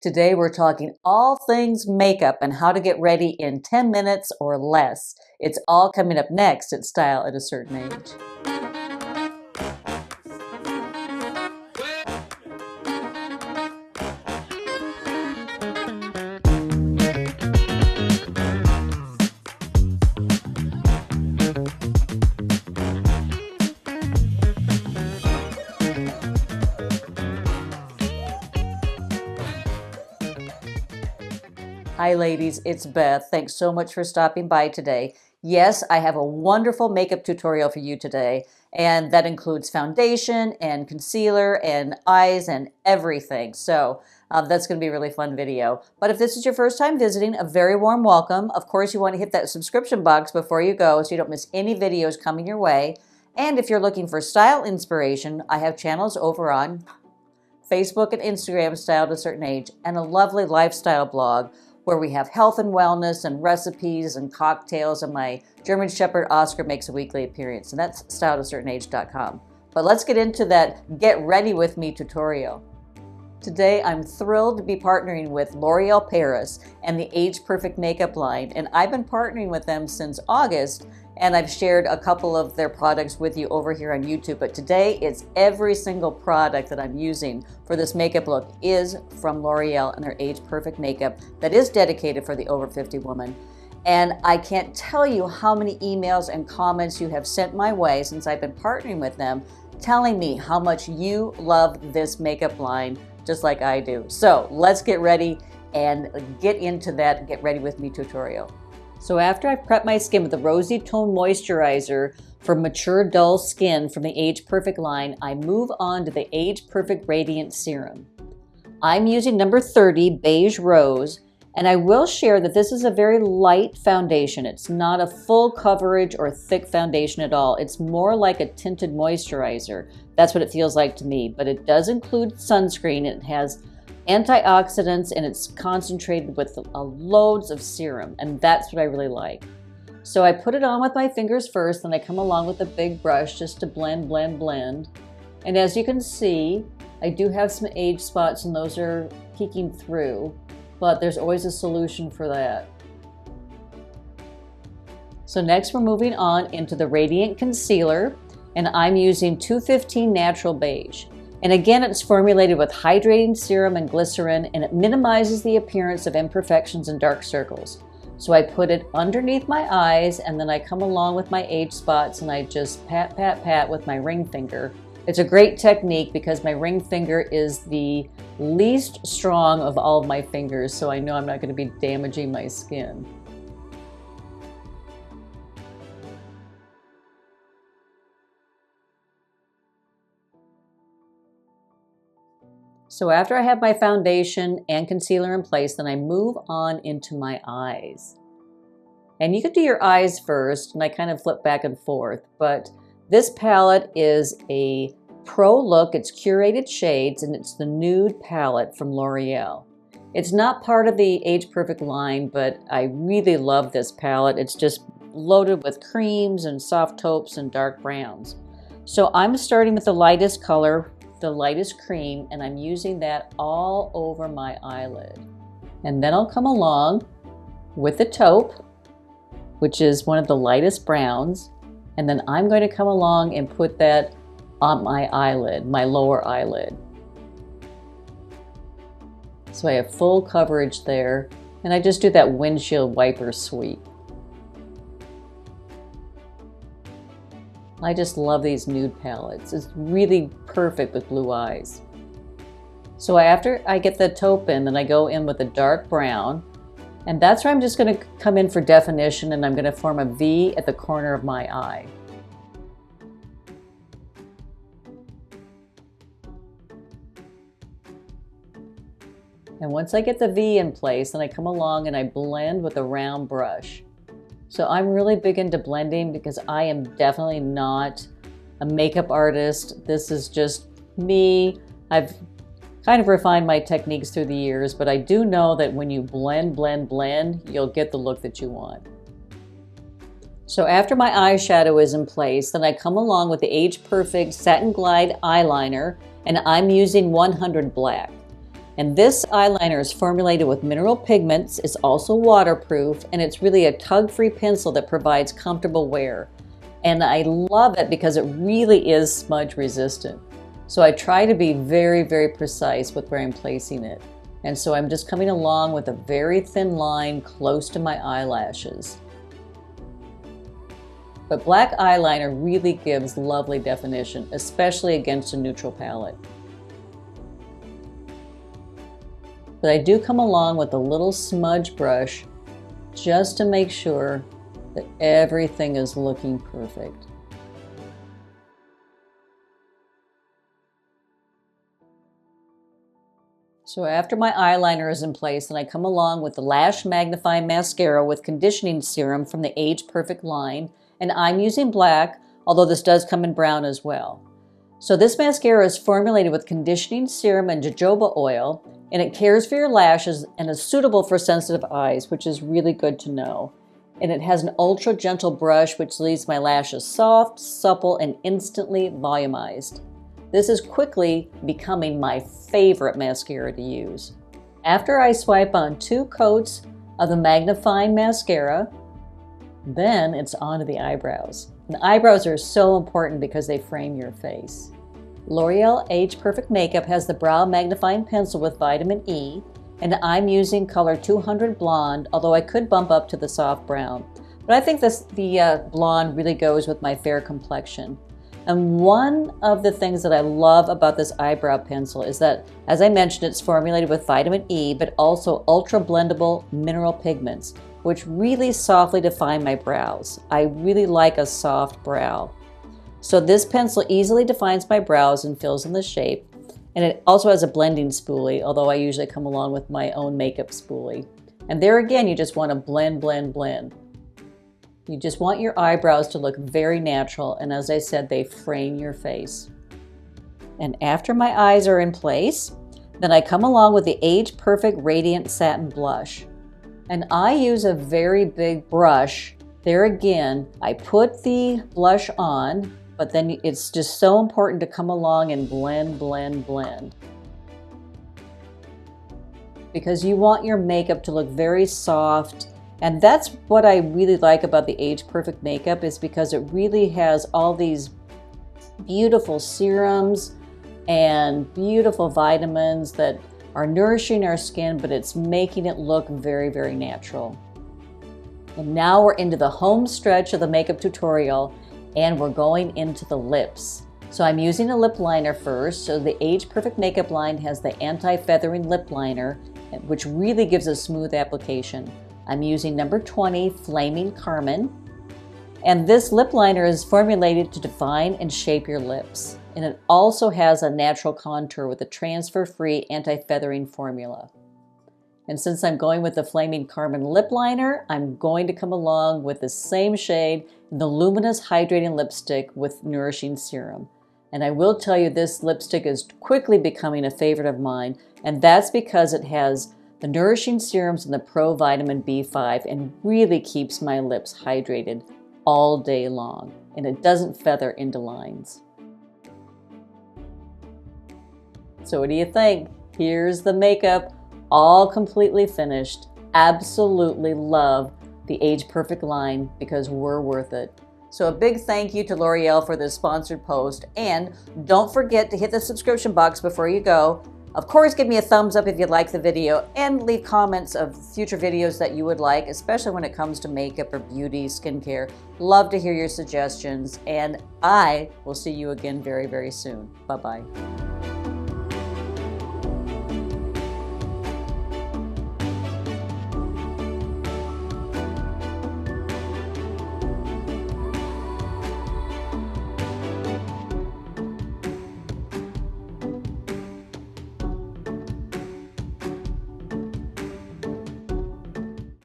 Today we're talking all things makeup and how to get ready in 10 minutes or less. It's all coming up next at Style at a Certain Age. Hi ladies, it's Beth. Thanks so much for stopping by today. Yes, I have a wonderful makeup tutorial for you today, and that includes foundation and concealer and eyes and everything. So that's going to be a really fun video. But if this is your first time visiting, a very warm welcome. Of course, you want to hit that subscription box before you go so you don't miss any videos coming your way. And if you're looking for style inspiration, I have channels over on Facebook and Instagram, Style at a Certain Age, and a lovely lifestyle blog where we have health and wellness and recipes and cocktails, and my German Shepherd Oscar makes a weekly appearance, and that's styleatacertaitage.com. But let's get into that Get Ready With Me tutorial. Today I'm thrilled to be partnering with L'Oreal Paris and the Age Perfect makeup line, and I've been partnering with them since August, and I've shared a couple of their products with you over here on YouTube. But today it's every single product that I'm using for this makeup look is from L'Oreal and their Age Perfect makeup that is dedicated for the over 50 woman. And I can't tell you how many emails and comments you have sent my way since I've been partnering with them, telling me how much you love this makeup line just like I do. So let's get ready and get into that Get Ready With Me tutorial. So after I prep my skin with the Rosy Tone Moisturizer for mature, dull skin from the Age Perfect line, I move on to the Age Perfect Radiant Serum. I'm using number 30 Beige Rose, and I will share that this is a very light foundation. It's not a full coverage or thick foundation at all. It's more like a tinted moisturizer. That's what it feels like to me, but it does include sunscreen. It has antioxidants, and it's concentrated with loads of serum, and that's what I really like. So I put it on with my fingers first, then I come along with a big brush just to blend. And as you can see, I do have some age spots, and those are peeking through, but there's always a solution for that. So next we're moving on into the Radiant Concealer, and I'm using 215 Natural Beige. And again, it's formulated with hydrating serum and glycerin, and it minimizes the appearance of imperfections and dark circles. So I put it underneath my eyes, and then I come along with my age spots, and I just pat with my ring finger. It's a great technique because my ring finger is the least strong of all of my fingers, so I know I'm not going to be damaging my skin. So after I have my foundation and concealer in place, then I move on into my eyes. And you could do your eyes first, and I kind of flip back and forth, but this palette is a pro look. It's curated shades, and it's the nude palette from L'Oreal. It's not part of the Age Perfect line, but I really love this palette. It's just loaded with creams and soft taupes and dark browns. So I'm starting with the lightest color, the lightest cream, and I'm using that all over my eyelid. And then I'll come along with the taupe, which is one of the lightest browns, and then I'm going to come along and put that on my eyelid, my lower eyelid. So I have full coverage there, and I just do that windshield wiper sweep. I just love these nude palettes. It's really perfect with blue eyes. So after I get the taupe in, then I go in with a dark brown, and that's where I'm just going to come in for definition, and I'm going to form a V at the corner of my eye. And once I get the V in place, then I come along and I blend with a round brush. So I'm really big into blending because I am definitely not a makeup artist. This is just me. I've kind of refined my techniques through the years, but I do know that when you blend, you'll get the look that you want. So after my eyeshadow is in place, then I come along with the Age Perfect Satin Glide Eyeliner, and I'm using 100 Black. And this eyeliner is formulated with mineral pigments, it's also waterproof, and it's really a tug-free pencil that provides comfortable wear. And I love it because it really is smudge resistant. So I try to be very, very precise with where I'm placing it. And so I'm just coming along with a very thin line close to my eyelashes. But black eyeliner really gives lovely definition, especially against a neutral palette. But I do come along with a little smudge brush just to make sure that everything is looking perfect. So after my eyeliner is in place, then I come along with the Lash Magnifying Mascara with Conditioning Serum from the Age Perfect line, and I'm using black, although this does come in brown as well. So this mascara is formulated with conditioning serum and jojoba oil, and it cares for your lashes and is suitable for sensitive eyes, which is really good to know. And it has an ultra gentle brush which leaves my lashes soft, supple, and instantly volumized. This is quickly becoming my favorite mascara to use. After I swipe on 2 coats of the magnifying mascara, then it's on to the eyebrows. And the eyebrows are so important because they frame your face. L'Oreal Age Perfect Makeup has the Brow Magnifying Pencil with vitamin E, and I'm using color 200 Blonde, although I could bump up to the soft brown. But I think the blonde really goes with my fair complexion. And one of the things that I love about this eyebrow pencil is that, as I mentioned, it's formulated with vitamin E, but also ultra blendable mineral pigments, which really softly define my brows. I really like a soft brow. So this pencil easily defines my brows and fills in the shape. And it also has a blending spoolie, although I usually come along with my own makeup spoolie. And there again, you just want to blend, blend, blend. You just want your eyebrows to look very natural, and as I said, they frame your face. And after my eyes are in place, then I come along with the Age Perfect Radiant Satin Blush. And I use a very big brush. There again, I put the blush on, but then it's just so important to come along and blend, blend, blend. Because you want your makeup to look very soft. And that's what I really like about the Age Perfect makeup, is because it really has all these beautiful serums and beautiful vitamins that are nourishing our skin, but it's making it look very, very natural. And now we're into the home stretch of the makeup tutorial, and we're going into the lips. So I'm using a lip liner first. So the Age Perfect makeup line has the anti-feathering lip liner, which really gives a smooth application. I'm using number 20 Flaming Carmine, and this lip liner is formulated to define and shape your lips, and it also has a natural contour with a transfer-free anti-feathering formula. And since I'm going with the Flaming Carmine lip liner, I'm going to come along with the same shade in the Luminous Hydrating Lipstick with Nourishing Serum. And I will tell you, this lipstick is quickly becoming a favorite of mine, and that's because it has the nourishing serums and the Pro Vitamin B5, and really keeps my lips hydrated all day long, and it doesn't feather into lines. So what do you think? Here's the makeup, all completely finished. Absolutely love the Age Perfect line because we're worth it. So a big thank you to L'Oreal for this sponsored post, and don't forget to hit the subscription box before you go. Of course, give me a thumbs up if you like the video, and leave comments of future videos that you would like, especially when it comes to makeup or beauty, skincare. Love to hear your suggestions, and I will see you again very, very soon. Bye-bye.